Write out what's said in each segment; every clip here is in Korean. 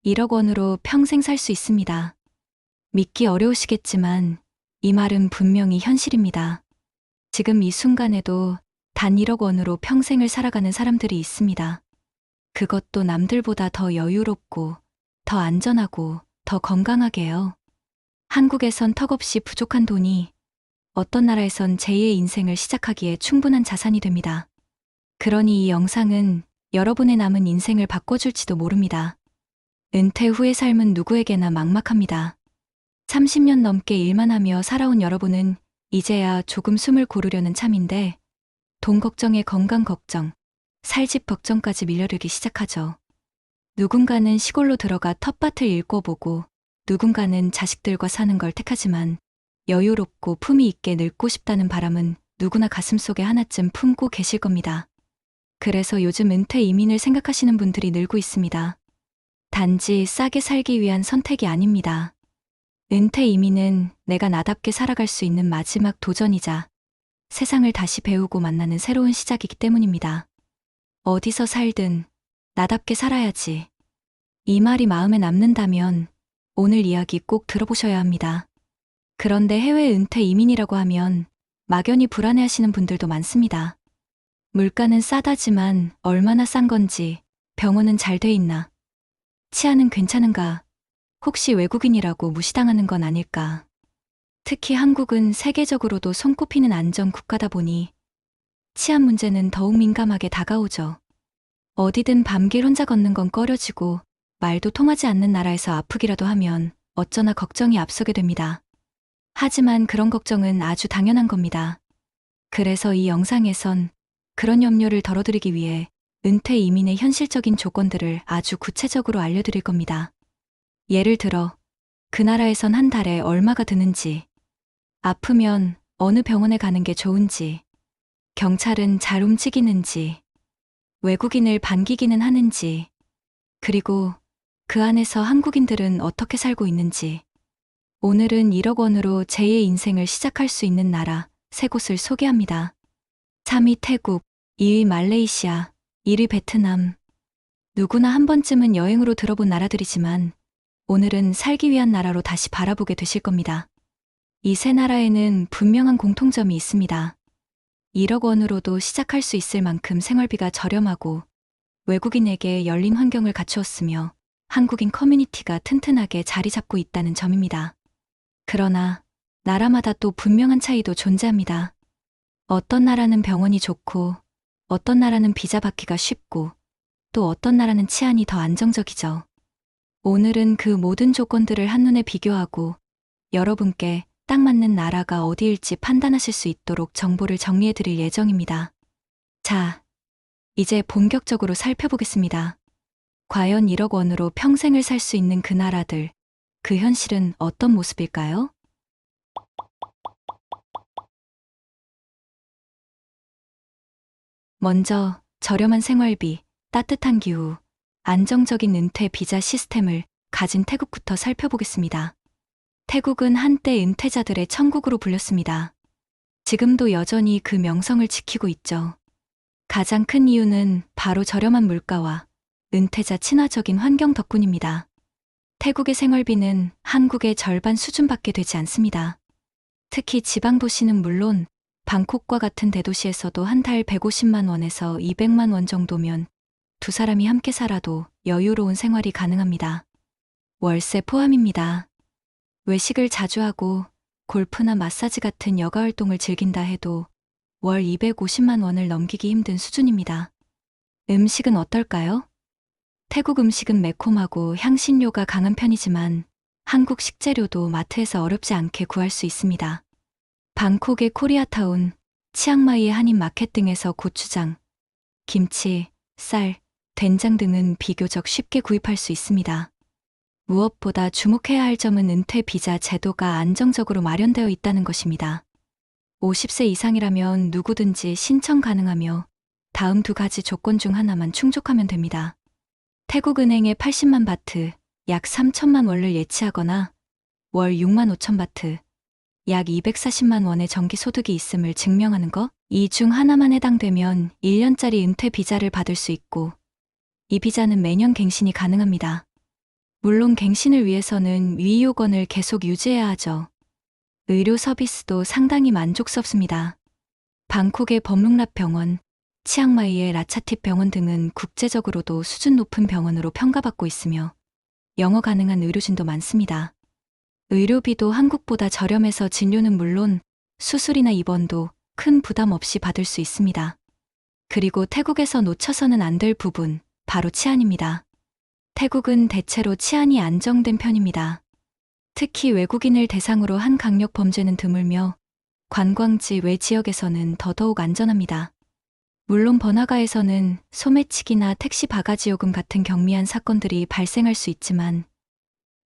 1억 원으로 평생 살 수 있습니다. 믿기 어려우시겠지만 이 말은 분명히 현실입니다. 지금 이 순간에도 단 1억 원으로 평생을 살아가는 사람들이 있습니다. 그것도 남들보다 더 여유롭고, 더 안전하고, 더 건강하게요. 한국에선 턱없이 부족한 돈이 어떤 나라에선 제2의 인생을 시작하기에 충분한 자산이 됩니다. 그러니 이 영상은 여러분의 남은 인생을 바꿔줄지도 모릅니다. 은퇴 후의 삶은 누구에게나 막막합니다. 30년 넘게 일만 하며 살아온 여러분은 이제야 조금 숨을 고르려는 참인데 돈 걱정에 건강 걱정, 살집 걱정까지 밀려들기 시작하죠. 누군가는 시골로 들어가 텃밭을 일궈보고 누군가는 자식들과 사는 걸 택하지만 여유롭고 품위 있게 늙고 싶다는 바람은 누구나 가슴속에 하나쯤 품고 계실 겁니다. 그래서 요즘 은퇴 이민을 생각하시는 분들이 늘고 있습니다. 단지 싸게 살기 위한 선택이 아닙니다. 은퇴 이민은 내가 나답게 살아갈 수 있는 마지막 도전이자 세상을 다시 배우고 만나는 새로운 시작이기 때문입니다. 어디서 살든 나답게 살아야지. 이 말이 마음에 남는다면 오늘 이야기 꼭 들어보셔야 합니다. 그런데 해외 은퇴 이민이라고 하면 막연히 불안해하시는 분들도 많습니다. 물가는 싸다지만 얼마나 싼 건지, 병원은 잘 돼 있나, 치아는 괜찮은가, 혹시 외국인이라고 무시당하는 건 아닐까. 특히 한국은 세계적으로도 손꼽히는 안전 국가다 보니 치안 문제는 더욱 민감하게 다가오죠. 어디든 밤길 혼자 걷는 건 꺼려지고 말도 통하지 않는 나라에서 아프기라도 하면 어쩌나 걱정이 앞서게 됩니다. 하지만 그런 걱정은 아주 당연한 겁니다. 그래서 이 영상에선 그런 염려를 덜어드리기 위해 은퇴 이민의 현실적인 조건들을 아주 구체적으로 알려드릴 겁니다. 예를 들어 그 나라에선 한 달에 얼마가 드는지, 아프면 어느 병원에 가는 게 좋은지, 경찰은 잘 움직이는지, 외국인을 반기기는 하는지, 그리고 그 안에서 한국인들은 어떻게 살고 있는지. 오늘은 1억 원으로 제2의 인생을 시작할 수 있는 나라 3곳을 소개합니다. 3위 태국, 2위 말레이시아, 1위 베트남. 누구나 한 번쯤은 여행으로 들어본 나라들이지만 오늘은 살기 위한 나라로 다시 바라보게 되실 겁니다. 이 세 나라에는 분명한 공통점이 있습니다. 1억 원으로도 시작할 수 있을 만큼 생활비가 저렴하고 외국인에게 열린 환경을 갖추었으며 한국인 커뮤니티가 튼튼하게 자리 잡고 있다는 점입니다. 그러나 나라마다 또 분명한 차이도 존재합니다. 어떤 나라는 병원이 좋고 어떤 나라는 비자 받기가 쉽고 또 어떤 나라는 치안이 더 안정적이죠. 오늘은 그 모든 조건들을 한눈에 비교하고 여러분께 딱 맞는 나라가 어디일지 판단하실 수 있도록 정보를 정리해 드릴 예정입니다. 자, 이제 본격적으로 살펴보겠습니다. 과연 1억 원으로 평생을 살 수 있는 그 나라들, 그 현실은 어떤 모습일까요? 먼저 저렴한 생활비, 따뜻한 기후, 안정적인 은퇴 비자 시스템을 가진 태국부터 살펴보겠습니다. 태국은 한때 은퇴자들의 천국으로 불렸습니다. 지금도 여전히 그 명성을 지키고 있죠. 가장 큰 이유는 바로 저렴한 물가와 은퇴자 친화적인 환경 덕분입니다. 태국의 생활비는 한국의 절반 수준밖에 되지 않습니다. 특히 지방 도시는 물론 방콕과 같은 대도시에서도 한 달 150만 원에서 200만 원 정도면 두 사람이 함께 살아도 여유로운 생활이 가능합니다. 월세 포함입니다. 외식을 자주 하고 골프나 마사지 같은 여가 활동을 즐긴다 해도 월 250만 원을 넘기기 힘든 수준입니다. 음식은 어떨까요? 태국 음식은 매콤하고 향신료가 강한 편이지만 한국 식재료도 마트에서 어렵지 않게 구할 수 있습니다. 방콕의 코리아타운, 치앙마이의 한인마켓 등에서 고추장, 김치, 쌀, 된장 등은 비교적 쉽게 구입할 수 있습니다. 무엇보다 주목해야 할 점은 은퇴 비자 제도가 안정적으로 마련되어 있다는 것입니다. 50세 이상이라면 누구든지 신청 가능하며 다음 두 가지 조건 중 하나만 충족하면 됩니다. 태국은행에 80만 바트, 약 3천만 원을 예치하거나 월 6만 5천 바트, 약 240만 원의 정기 소득이 있음을 증명하는 것, 이 중 하나만 해당되면 1년짜리 은퇴 비자를 받을 수 있고 이 비자는 매년 갱신이 가능합니다. 물론 갱신을 위해서는 위 요건을 계속 유지해야 하죠. 의료 서비스도 상당히 만족스럽습니다. 방콕의 범룽랍 병원, 치앙마이의 라차팁 병원 등은 국제적으로도 수준 높은 병원으로 평가받고 있으며 영어 가능한 의료진도 많습니다. 의료비도 한국보다 저렴해서 진료는 물론 수술이나 입원도 큰 부담 없이 받을 수 있습니다. 그리고 태국에서 놓쳐서는 안 될 부분, 바로 치안입니다. 태국은 대체로 치안이 안정된 편입니다. 특히 외국인을 대상으로 한 강력 범죄는 드물며 관광지 외 지역에서는 더더욱 안전합니다. 물론 번화가에서는 소매치기나 택시 바가지 요금 같은 경미한 사건들이 발생할 수 있지만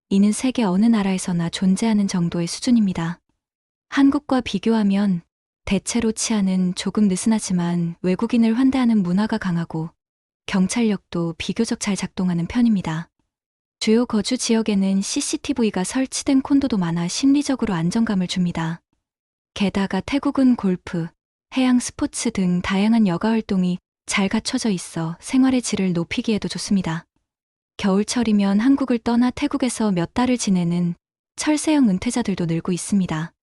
이는 세계 어느 나라에서나 존재하는 정도의 수준입니다. 한국과 비교하면 대체로 치안은 조금 느슨하지만 외국인을 환대하는 문화가 강하고 경찰력도 비교적 잘 작동하는 편입니다. 주요 거주 지역에는 CCTV가 설치된 콘도도 많아 심리적으로 안정감을 줍니다. 게다가 태국은 골프, 해양 스포츠 등 다양한 여가 활동이 잘 갖춰져 있어 생활의 질을 높이기에도 좋습니다. 겨울철이면 한국을 떠나 태국에서 몇 달을 지내는 철새형 은퇴자들도 늘고 있습니다.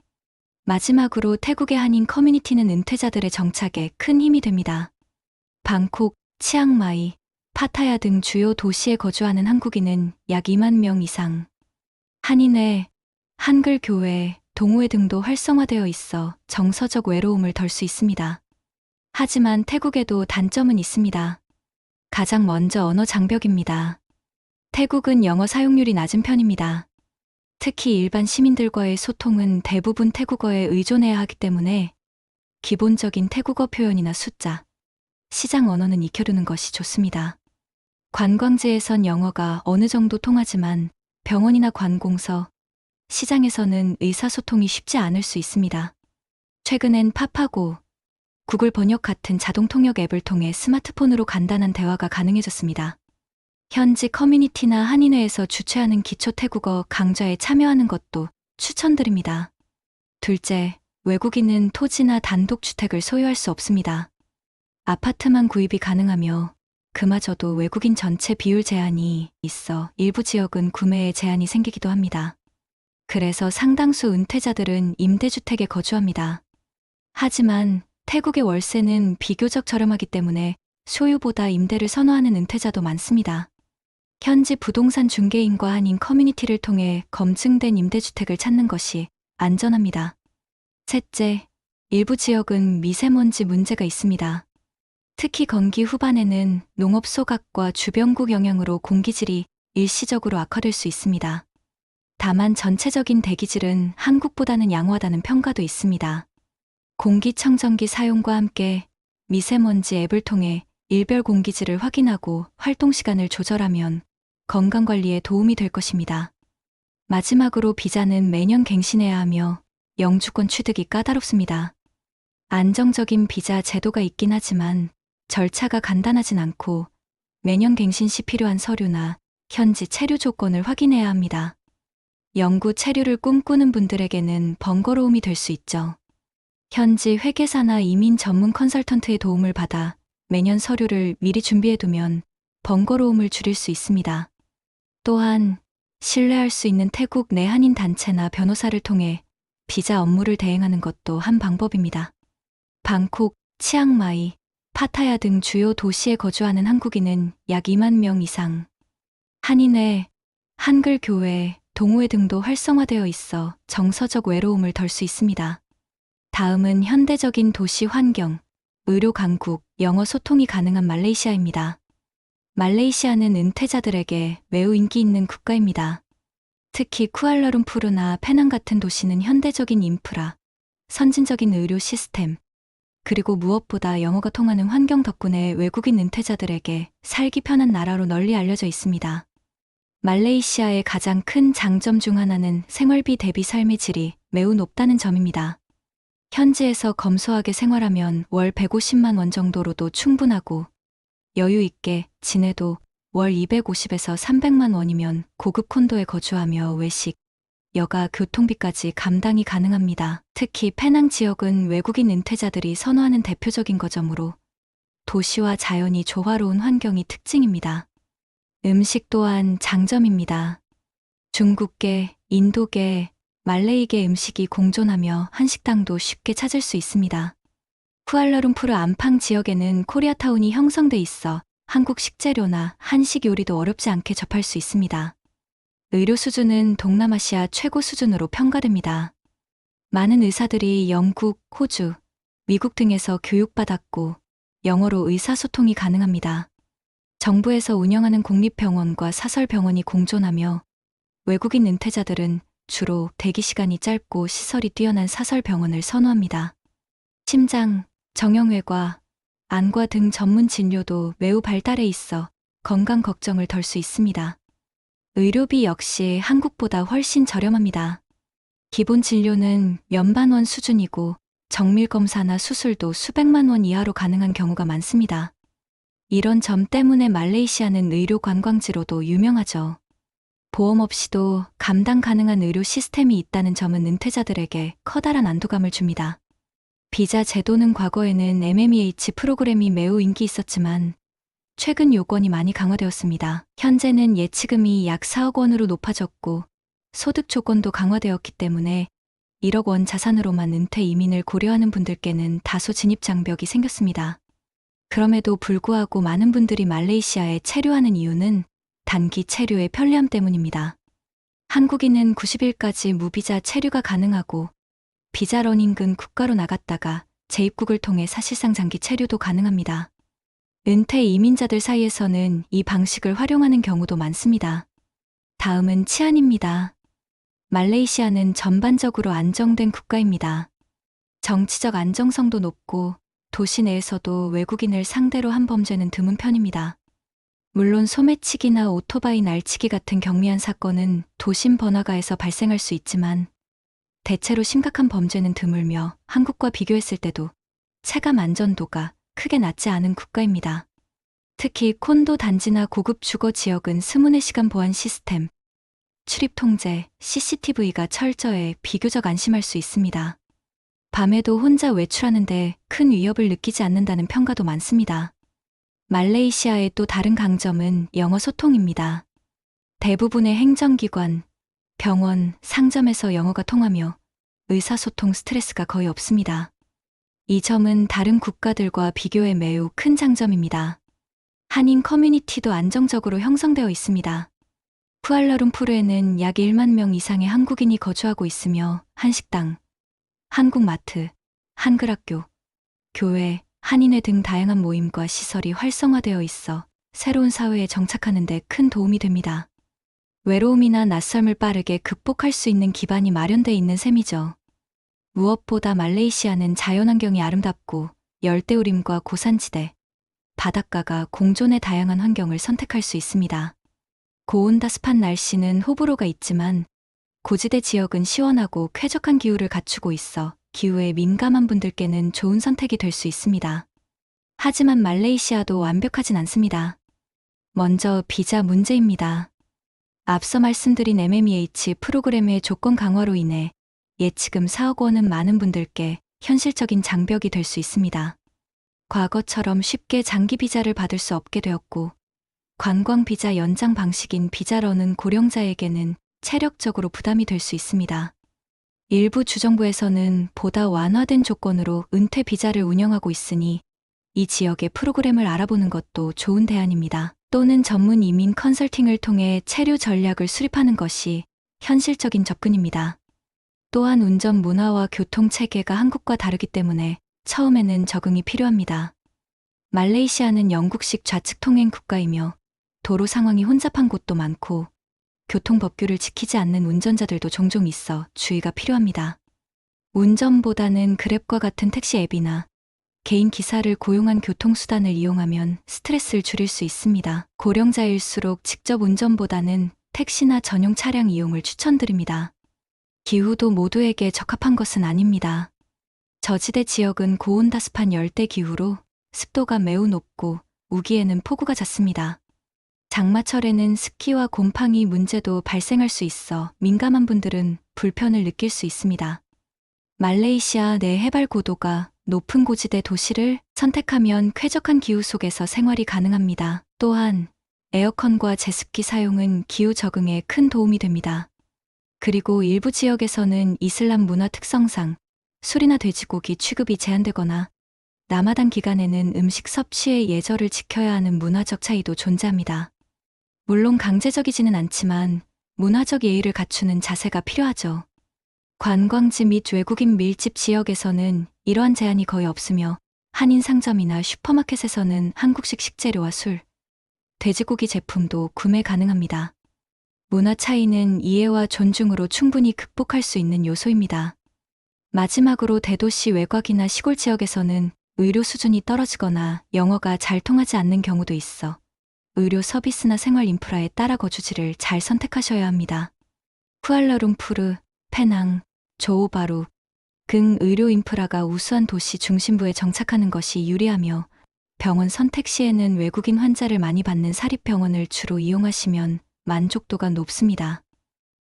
마지막으로 태국의 한인 커뮤니티는 은퇴자들의 정착에 큰 힘이 됩니다. 방콕, 치앙마이, 파타야 등 주요 도시에 거주하는 한국인은 약 2만 명 이상. 한인회, 한글 교회, 동호회 등도 활성화되어 있어 정서적 외로움을 덜 수 있습니다. 하지만 태국에도 단점은 있습니다. 가장 먼저 언어 장벽입니다. 태국은 영어 사용률이 낮은 편입니다. 특히 일반 시민들과의 소통은 대부분 태국어에 의존해야 하기 때문에 기본적인 태국어 표현이나 숫자, 시장 언어는 익혀두는 것이 좋습니다. 관광지에선 영어가 어느 정도 통하지만 병원이나 관공서, 시장에서는 의사소통이 쉽지 않을 수 있습니다. 최근엔 팝하고 구글 번역 같은 자동 통역 앱을 통해 스마트폰으로 간단한 대화가 가능해졌습니다. 현지 커뮤니티나 한인회에서 주최하는 기초 태국어 강좌에 참여하는 것도 추천드립니다. 둘째, 외국인은 토지나 단독주택을 소유할 수 없습니다. 아파트만 구입이 가능하며 그마저도 외국인 전체 비율 제한이 있어 일부 지역은 구매에 제한이 생기기도 합니다. 그래서 상당수 은퇴자들은 임대주택에 거주합니다. 하지만 태국의 월세는 비교적 저렴하기 때문에 소유보다 임대를 선호하는 은퇴자도 많습니다. 현지 부동산 중개인과 한인 커뮤니티를 통해 검증된 임대주택을 찾는 것이 안전합니다. 셋째, 일부 지역은 미세먼지 문제가 있습니다. 특히 건기 후반에는 농업 소각과 주변국 영향으로 공기질이 일시적으로 악화될 수 있습니다. 다만 전체적인 대기질은 한국보다는 양호하다는 평가도 있습니다. 공기청정기 사용과 함께 미세먼지 앱을 통해 일별 공기질을 확인하고 활동 시간을 조절하면 건강관리에 도움이 될 것입니다. 마지막으로 비자는 매년 갱신해야 하며 영주권 취득이 까다롭습니다. 안정적인 비자 제도가 있긴 하지만 절차가 간단하진 않고 매년 갱신 시 필요한 서류나 현지 체류 조건을 확인해야 합니다. 영구 체류를 꿈꾸는 분들에게는 번거로움이 될 수 있죠. 현지 회계사나 이민 전문 컨설턴트의 도움을 받아 매년 서류를 미리 준비해두면 번거로움을 줄일 수 있습니다. 또한 신뢰할 수 있는 태국 내 한인 단체나 변호사를 통해 비자 업무를 대행하는 것도 한 방법입니다. 방콕, 치앙마이, 파타야 등 주요 도시에 거주하는 한국인은 약 2만 명 이상. 한인회, 한글 교회, 동호회 등도 활성화되어 있어 정서적 외로움을 덜 수 있습니다. 다음은 현대적인 도시 환경, 의료 강국, 영어 소통이 가능한 말레이시아입니다. 말레이시아는 은퇴자들에게 매우 인기 있는 국가입니다. 특히 쿠알라룸푸르나 페낭 같은 도시는 현대적인 인프라, 선진적인 의료 시스템, 그리고 무엇보다 영어가 통하는 환경 덕분에 외국인 은퇴자들에게 살기 편한 나라로 널리 알려져 있습니다. 말레이시아의 가장 큰 장점 중 하나는 생활비 대비 삶의 질이 매우 높다는 점입니다. 현지에서 검소하게 생활하면 월 150만 원 정도로도 충분하고 여유 있게 지내도 월 250에서 300만 원이면 고급 콘도에 거주하며 외식, 여가, 교통비까지 감당이 가능합니다. 특히 페낭 지역은 외국인 은퇴자들이 선호하는 대표적인 거점으로 도시와 자연이 조화로운 환경이 특징입니다. 음식 또한 장점입니다. 중국계, 인도계, 말레이계 음식이 공존하며 한식당도 쉽게 찾을 수 있습니다. 쿠알라룸푸르 안팡 지역에는 코리아타운이 형성돼 있어 한국 식재료나 한식 요리도 어렵지 않게 접할 수 있습니다. 의료 수준은 동남아시아 최고 수준으로 평가됩니다. 많은 의사들이 영국, 호주, 미국 등에서 교육받았고 영어로 의사소통이 가능합니다. 정부에서 운영하는 국립병원과 사설병원이 공존하며 외국인 은퇴자들은 주로 대기시간이 짧고 시설이 뛰어난 사설병원을 선호합니다. 심장, 정형외과, 안과 등 전문 진료도 매우 발달해 있어 건강 걱정을 덜 수 있습니다. 의료비 역시 한국보다 훨씬 저렴합니다. 기본 진료는 몇만 원 수준이고 정밀검사나 수술도 수백만 원 이하로 가능한 경우가 많습니다. 이런 점 때문에 말레이시아는 의료 관광지로도 유명하죠. 보험 없이도 감당 가능한 의료 시스템이 있다는 점은 은퇴자들에게 커다란 안도감을 줍니다. 비자 제도는 과거에는 MMEH 프로그램이 매우 인기 있었지만 최근 요건이 많이 강화되었습니다. 현재는 예치금이 약 4억 원으로 높아졌고 소득 조건도 강화되었기 때문에 1억 원 자산으로만 은퇴 이민을 고려하는 분들께는 다소 진입 장벽이 생겼습니다. 그럼에도 불구하고 많은 분들이 말레이시아에 체류하는 이유는 단기 체류의 편리함 때문입니다. 한국인은 90일까지 무비자 체류가 가능하고 비자 러닝근 국가로 나갔다가 재입국을 통해 사실상 장기 체류도 가능합니다. 은퇴 이민자들 사이에서는 이 방식을 활용하는 경우도 많습니다. 다음은 치안입니다. 말레이시아는 전반적으로 안정된 국가입니다. 정치적 안정성도 높고 도시 내에서도 외국인을 상대로 한 범죄는 드문 편입니다. 물론 소매치기나 오토바이 날치기 같은 경미한 사건은 도심 번화가에서 발생할 수 있지만 대체로 심각한 범죄는 드물며 한국과 비교했을 때도 체감 안전도가 크게 낮지 않은 국가입니다. 특히 콘도 단지나 고급 주거 지역은 24시간 보안 시스템, 출입 통제, CCTV가 철저해 비교적 안심할 수 있습니다. 밤에도 혼자 외출하는데 큰 위협을 느끼지 않는다는 평가도 많습니다. 말레이시아의 또 다른 강점은 영어 소통입니다. 대부분의 행정기관, 병원, 상점에서 영어가 통하며 의사소통 스트레스가 거의 없습니다. 이 점은 다른 국가들과 비교해 매우 큰 장점입니다. 한인 커뮤니티도 안정적으로 형성되어 있습니다. 쿠알라룸푸르에는 약 1만 명 이상의 한국인이 거주하고 있으며 한식당, 한국마트, 한글학교, 교회, 한인회 등 다양한 모임과 시설이 활성화되어 있어 새로운 사회에 정착하는 데 큰 도움이 됩니다. 외로움이나 낯섦을 빠르게 극복할 수 있는 기반이 마련돼 있는 셈이죠. 무엇보다 말레이시아는 자연환경이 아름답고 열대우림과 고산지대, 바닷가가 공존의 다양한 환경을 선택할 수 있습니다. 고온다습한 날씨는 호불호가 있지만 고지대 지역은 시원하고 쾌적한 기후를 갖추고 있어 기후에 민감한 분들께는 좋은 선택이 될 수 있습니다. 하지만 말레이시아도 완벽하진 않습니다. 먼저 비자 문제입니다. 앞서 말씀드린 MMEH 프로그램의 조건 강화로 인해 예치금 4억 원은 많은 분들께 현실적인 장벽이 될 수 있습니다. 과거처럼 쉽게 장기 비자를 받을 수 없게 되었고 관광 비자 연장 방식인 비자런은 고령자에게는 체력적으로 부담이 될 수 있습니다. 일부 주정부에서는 보다 완화된 조건으로 은퇴 비자를 운영하고 있으니 이 지역의 프로그램을 알아보는 것도 좋은 대안입니다. 또는 전문 이민 컨설팅을 통해 체류 전략을 수립하는 것이 현실적인 접근입니다. 또한 운전 문화와 교통 체계가 한국과 다르기 때문에 처음에는 적응이 필요합니다. 말레이시아는 영국식 좌측 통행 국가이며 도로 상황이 혼잡한 곳도 많고 교통법규를 지키지 않는 운전자들도 종종 있어 주의가 필요합니다. 운전보다는 그랩과 같은 택시 앱이나 개인 기사를 고용한 교통수단을 이용하면 스트레스를 줄일 수 있습니다. 고령자일수록 직접 운전보다는 택시나 전용 차량 이용을 추천드립니다. 기후도 모두에게 적합한 것은 아닙니다. 저지대 지역은 고온다습한 열대 기후로 습도가 매우 높고 우기에는 폭우가 잦습니다. 장마철에는 스키와 곰팡이 문제도 발생할 수 있어 민감한 분들은 불편을 느낄 수 있습니다. 말레이시아 내 해발 고도가 높은 고지대 도시를 선택하면 쾌적한 기후 속에서 생활이 가능합니다. 또한 에어컨과 제습기 사용은 기후 적응에 큰 도움이 됩니다. 그리고 일부 지역에서는 이슬람 문화 특성상 술이나 돼지고기 취급이 제한되거나 라마단 기간에는 음식 섭취의 예절을 지켜야 하는 문화적 차이도 존재합니다. 물론 강제적이지는 않지만 문화적 예의를 갖추는 자세가 필요하죠. 관광지 및 외국인 밀집 지역에서는 이러한 제한이 거의 없으며 한인 상점이나 슈퍼마켓에서는 한국식 식재료와 술, 돼지고기 제품도 구매 가능합니다. 문화 차이는 이해와 존중으로 충분히 극복할 수 있는 요소입니다. 마지막으로 대도시 외곽이나 시골 지역에서는 의료 수준이 떨어지거나 영어가 잘 통하지 않는 경우도 있어 의료 서비스나 생활 인프라에 따라 거주지를 잘 선택하셔야 합니다. 쿠알라룸푸르, 페낭, 조호바루 등 의료 인프라가 우수한 도시 중심부에 정착하는 것이 유리하며 병원 선택 시에는 외국인 환자를 많이 받는 사립병원을 주로 이용하시면 만족도가 높습니다.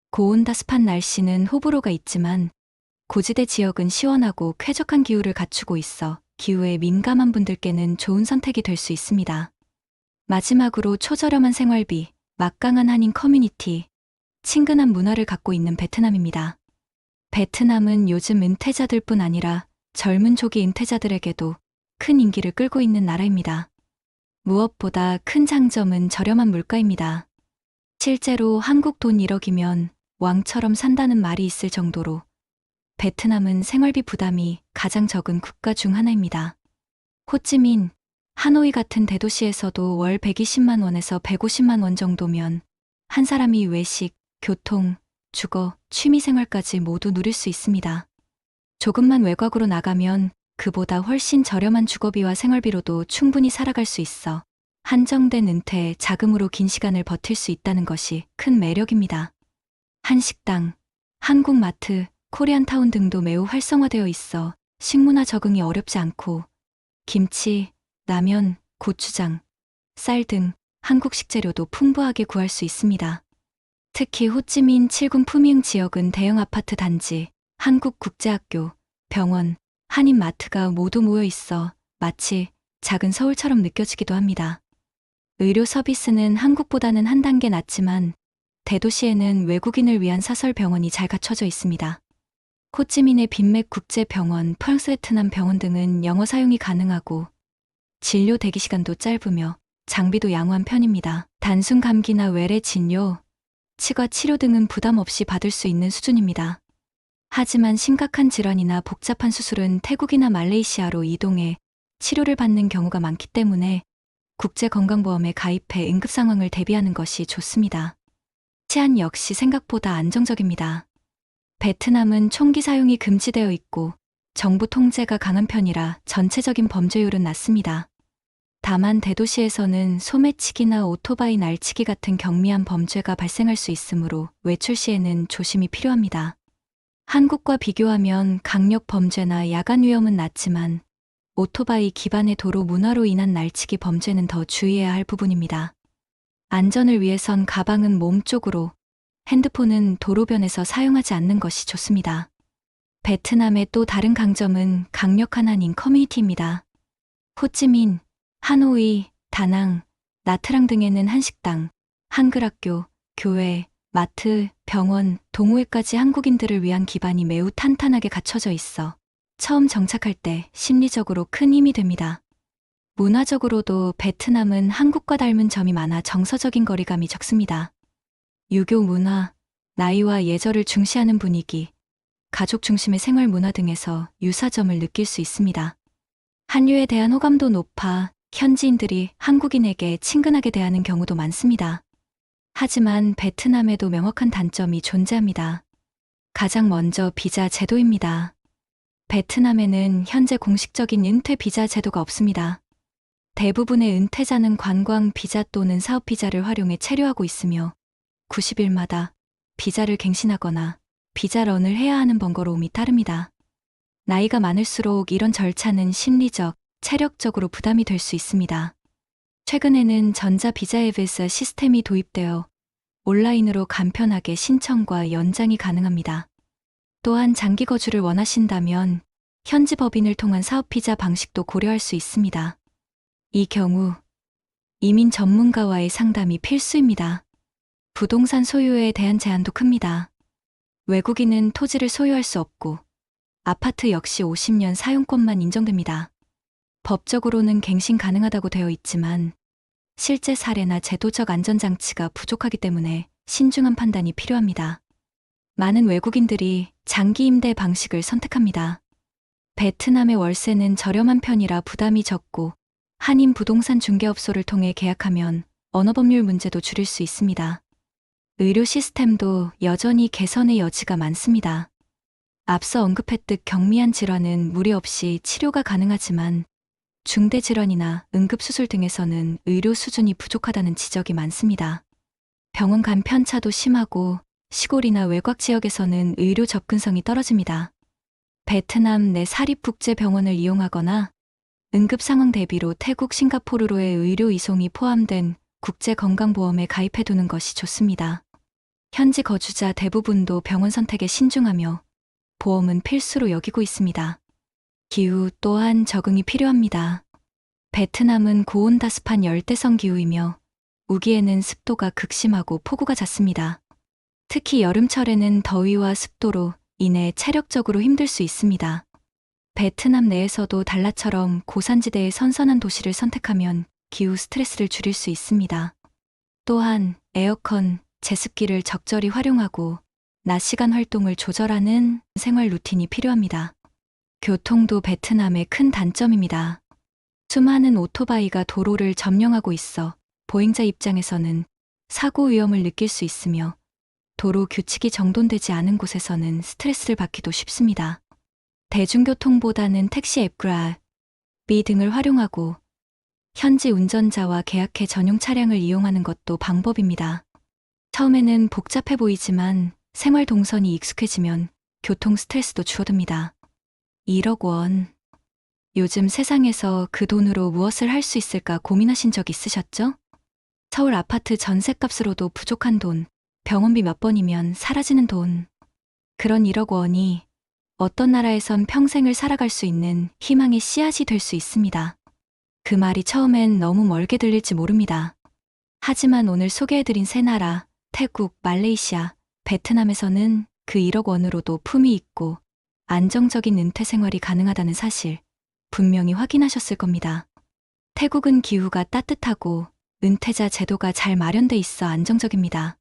고온다 습한 날씨는 호불호가 있지만 고지대 지역은 시원하고 쾌적한 기후를 갖추고 있어 기후에 민감한 분들께는 좋은 선택이 될 수 있습니다. 마지막으로 초저렴한 생활비, 막강한 한인 커뮤니티, 친근한 문화를 갖고 있는 베트남입니다. 베트남은 요즘 은퇴자들뿐 아니라 젊은 조기 은퇴자들에게도 큰 인기를 끌고 있는 나라입니다. 무엇보다 큰 장점은 저렴한 물가입니다. 실제로 한국 돈 1억이면 왕처럼 산다는 말이 있을 정도로 베트남은 생활비 부담이 가장 적은 국가 중 하나입니다. 호찌민, 하노이 같은 대도시에서도 월 120만 원에서 150만 원 정도면 한 사람이 외식, 교통, 주거, 취미생활까지 모두 누릴 수 있습니다. 조금만 외곽으로 나가면 그보다 훨씬 저렴한 주거비와 생활비로도 충분히 살아갈 수 있어 한정된 은퇴 자금으로 긴 시간을 버틸 수 있다는 것이 큰 매력입니다. 한식당, 한국마트, 코리안타운 등도 매우 활성화되어 있어 식문화 적응이 어렵지 않고 김치, 라면, 고추장, 쌀 등 한국 식재료도 풍부하게 구할 수 있습니다. 특히 호찌민 7군 푸미흥 지역은 대형 아파트 단지, 한국국제학교, 병원, 한인마트가 모두 모여 있어 마치 작은 서울처럼 느껴지기도 합니다. 의료 서비스는 한국보다는 한 단계 낮지만 대도시에는 외국인을 위한 사설 병원이 잘 갖춰져 있습니다. 호찌민의 빈맥 국제병원, 프랑스 베트남 병원 등은 영어 사용이 가능하고 진료 대기 시간도 짧으며 장비도 양호한 편입니다. 단순 감기나 외래 진료, 치과 치료 등은 부담 없이 받을 수 있는 수준입니다. 하지만 심각한 질환이나 복잡한 수술은 태국이나 말레이시아로 이동해 치료를 받는 경우가 많기 때문에 국제건강보험에 가입해 응급 상황을 대비하는 것이 좋습니다. 치안 역시 생각보다 안정적입니다. 베트남은 총기 사용이 금지되어 있고 정부 통제가 강한 편이라 전체적인 범죄율은 낮습니다. 다만 대도시에서는 소매치기나 오토바이 날치기 같은 경미한 범죄가 발생할 수 있으므로 외출 시에는 조심이 필요합니다. 한국과 비교하면 강력 범죄나 야간 위험은 낮지만 오토바이 기반의 도로 문화로 인한 날치기 범죄는 더 주의해야 할 부분입니다. 안전을 위해선 가방은 몸 쪽으로, 핸드폰은 도로변에서 사용하지 않는 것이 좋습니다. 베트남의 또 다른 강점은 강력한 한인 커뮤니티입니다. 호찌민, 하노이, 다낭, 나트랑 등에는 한식당, 한글학교, 교회, 마트, 병원, 동호회까지 한국인들을 위한 기반이 매우 탄탄하게 갖춰져 있어 처음 정착할 때 심리적으로 큰 힘이 됩니다. 문화적으로도 베트남은 한국과 닮은 점이 많아 정서적인 거리감이 적습니다. 유교 문화, 나이와 예절을 중시하는 분위기, 가족 중심의 생활 문화 등에서 유사점을 느낄 수 있습니다. 한류에 대한 호감도 높아 현지인들이 한국인에게 친근하게 대하는 경우도 많습니다. 하지만 베트남에도 명확한 단점이 존재합니다. 가장 먼저 비자 제도입니다. 베트남에는 현재 공식적인 은퇴 비자 제도가 없습니다. 대부분의 은퇴자는 관광 비자 또는 사업 비자를 활용해 체류하고 있으며 90일마다 비자를 갱신하거나 비자런을 해야 하는 번거로움이 따릅니다. 나이가 많을수록 이런 절차는 심리적, 체력적으로 부담이 될 수 있습니다. 최근에는 전자 비자 앱에서 시스템이 도입되어 온라인으로 간편하게 신청과 연장이 가능합니다. 또한 장기 거주를 원하신다면 현지 법인을 통한 사업 비자 방식도 고려할 수 있습니다. 이 경우 이민 전문가와의 상담이 필수입니다. 부동산 소유에 대한 제한도 큽니다. 외국인은 토지를 소유할 수 없고 아파트 역시 50년 사용권만 인정됩니다. 법적으로는 갱신 가능하다고 되어 있지만 실제 사례나 제도적 안전장치가 부족하기 때문에 신중한 판단이 필요합니다. 많은 외국인들이 장기 임대 방식을 선택합니다. 베트남의 월세는 저렴한 편이라 부담이 적고 한인 부동산 중개업소를 통해 계약하면 언어법률 문제도 줄일 수 있습니다. 의료 시스템도 여전히 개선의 여지가 많습니다. 앞서 언급했듯 경미한 질환은 무리 없이 치료가 가능하지만 중대 질환이나 응급수술 등에서는 의료 수준이 부족하다는 지적이 많습니다. 병원 간 편차도 심하고 시골이나 외곽 지역에서는 의료 접근성이 떨어집니다. 베트남 내 사립국제병원을 이용하거나 응급 상황 대비로 태국, 싱가포르로의 의료 이송이 포함된 국제건강보험에 가입해두는 것이 좋습니다. 현지 거주자 대부분도 병원 선택에 신중하며 보험은 필수로 여기고 있습니다. 기후 또한 적응이 필요합니다. 베트남은 고온다습한 열대성 기후이며 우기에는 습도가 극심하고 폭우가 잦습니다. 특히 여름철에는 더위와 습도로 인해 체력적으로 힘들 수 있습니다. 베트남 내에서도 달라처럼 고산지대의 선선한 도시를 선택하면 기후 스트레스를 줄일 수 있습니다. 또한 에어컨, 제습기를 적절히 활용하고 낮 시간 활동을 조절하는 생활 루틴이 필요합니다. 교통도 베트남의 큰 단점입니다. 수많은 오토바이가 도로를 점령하고 있어 보행자 입장에서는 사고 위험을 느낄 수 있으며 도로 규칙이 정돈되지 않은 곳에서는 스트레스를 받기도 쉽습니다. 대중교통보다는 택시 앱 그랩 등을 활용하고 현지 운전자와 계약해 전용 차량을 이용하는 것도 방법입니다. 처음에는 복잡해 보이지만 생활 동선이 익숙해지면 교통 스트레스도 줄어듭니다. 1억 원. 요즘 세상에서 그 돈으로 무엇을 할 수 있을까 고민하신 적 있으셨죠? 서울 아파트 전셋값으로도 부족한 돈, 병원비 몇 번이면 사라지는 돈. 그런 1억 원이 어떤 나라에선 평생을 살아갈 수 있는 희망의 씨앗이 될 수 있습니다. 그 말이 처음엔 너무 멀게 들릴지 모릅니다. 하지만 오늘 소개해드린 세 나라, 태국, 말레이시아, 베트남에서는 그 1억 원으로도 품위 있고 안정적인 은퇴 생활이 가능하다는 사실 분명히 확인하셨을 겁니다. 태국은 기후가 따뜻하고 은퇴자 제도가 잘 마련돼 있어 안정적입니다.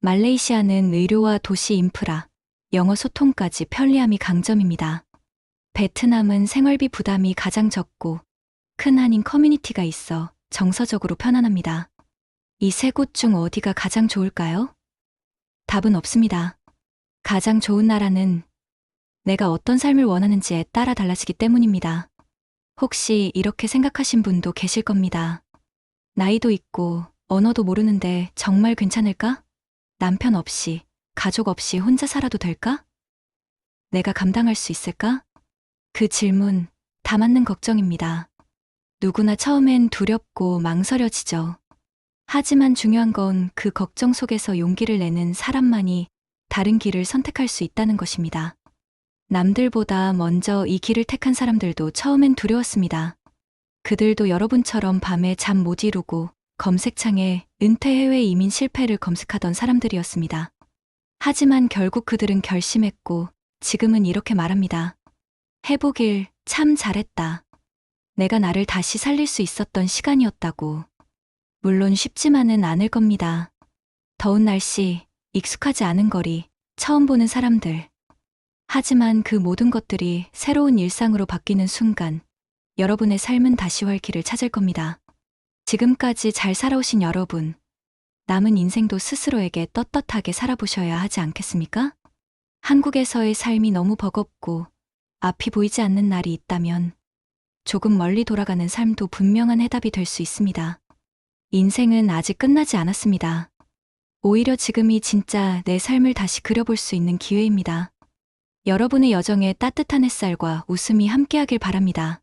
말레이시아는 의료와 도시 인프라, 영어 소통까지 편리함이 강점입니다. 베트남은 생활비 부담이 가장 적고 큰 한인 커뮤니티가 있어 정서적으로 편안합니다. 이 세 곳 중 어디가 가장 좋을까요? 답은 없습니다. 가장 좋은 나라는 내가 어떤 삶을 원하는지에 따라 달라지기 때문입니다. 혹시 이렇게 생각하신 분도 계실 겁니다. 나이도 있고 언어도 모르는데 정말 괜찮을까? 남편 없이, 가족 없이 혼자 살아도 될까? 내가 감당할 수 있을까? 그 질문, 다 맞는 걱정입니다. 누구나 처음엔 두렵고 망설여지죠. 하지만 중요한 건 그 걱정 속에서 용기를 내는 사람만이 다른 길을 선택할 수 있다는 것입니다. 남들보다 먼저 이 길을 택한 사람들도 처음엔 두려웠습니다. 그들도 여러분처럼 밤에 잠 못 이루고 검색창에 은퇴 해외 이민 실패를 검색하던 사람들이었습니다. 하지만 결국 그들은 결심했고 지금은 이렇게 말합니다. 해보길 참 잘했다. 내가 나를 다시 살릴 수 있었던 시간이었다고. 물론 쉽지만은 않을 겁니다. 더운 날씨, 익숙하지 않은 거리, 처음 보는 사람들. 하지만 그 모든 것들이 새로운 일상으로 바뀌는 순간 여러분의 삶은 다시 활기를 찾을 겁니다. 지금까지 잘 살아오신 여러분, 남은 인생도 스스로에게 떳떳하게 살아보셔야 하지 않겠습니까? 한국에서의 삶이 너무 버겁고 앞이 보이지 않는 날이 있다면 조금 멀리 돌아가는 삶도 분명한 해답이 될 수 있습니다. 인생은 아직 끝나지 않았습니다. 오히려 지금이 진짜 내 삶을 다시 그려볼 수 있는 기회입니다. 여러분의 여정에 따뜻한 햇살과 웃음이 함께하길 바랍니다.